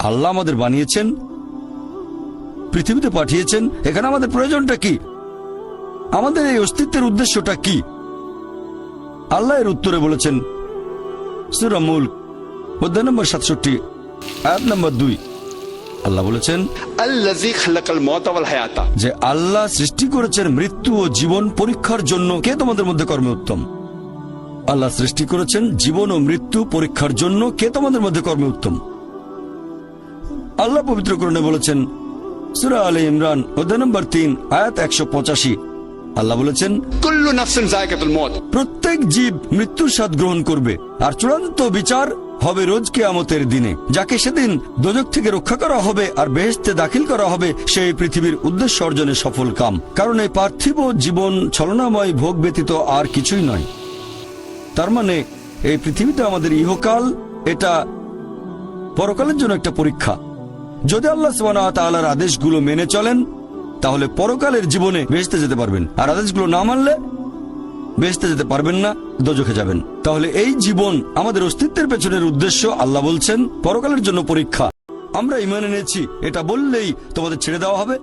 আল্লাহ আমাদের বানিয়েছেন, পৃথিবীতে পাঠিয়েছেন, এখানে আমাদের প্রয়োজনটা কি, আমাদের এই অস্তিত্বের উদ্দেশ্যটা কি? আল্লাহ এর উত্তরে বলেছেন সূরা মুলক অধ্যায় নম্বর 67 আয়াত নম্বর 2। আল্লাহ বলেছেন আল্লাযী খালাকাল মাউতা ওয়াল হায়াতা, যে আল্লাহ সৃষ্টি করেছেন মৃত্যু ও জীবন পরীক্ষার জন্য। কে তোমাদের মধ্যে কর্মে উত্তম? আল্লাহ সৃষ্টি করেছেন জীবন ও মৃত্যু পরীক্ষার জন্য। কে তোমাদের মধ্যে কর্মে উত্তম? আল্লাহ পবিত্র কোরআনে বলেছেন সূরা আলে ইমরান অধ্যায় নম্বর 3 আয়াত 185। আল্লাহ বলেছেন কুল্লু নাফসিন যায়কাতুল মউত, প্রত্যেক জীব মৃত্যুর স্বাদ গ্রহণ করবে, আর চূড়ান্ত বিচার হবে রোজ কিয়ামতের দিনে। যাকে সেদিন দোজখ থেকে রক্ষা করা হবে আর বেহেশতে দাখিল করা হবে, সেই পৃথিবীর উদ্দেশ্য অর্জনে সফল কাম। কারণ এই পার্থিব জীবন ছলনাময় ভোগ ব্যতীত আর কিছুই নয়। তার মানে এই পৃথিবীতে আমাদের ইহকাল, এটা পরকালের জন্য একটা পরীক্ষা। যদি আল্লাহ সুবহানাহু ওয়া তাআলার আদেশগুলো মেনে চলেন, তাহলে পরকালের জীবনে বেহেশতে যেতে পারবেন, আর আদেশগুলো না মানলে বেহেশতে যেতে পারবেন না, দোজখে যাবেন। তাহলে এই জীবন আমাদের অস্তিত্বের পেছনের উদ্দেশ্য। আল্লাহ বলছেন পরকালের জন্য পরীক্ষা। আমরা ঈমান এনেছি এটা বললেই তোমাদের ছেড়ে দেওয়া হবে?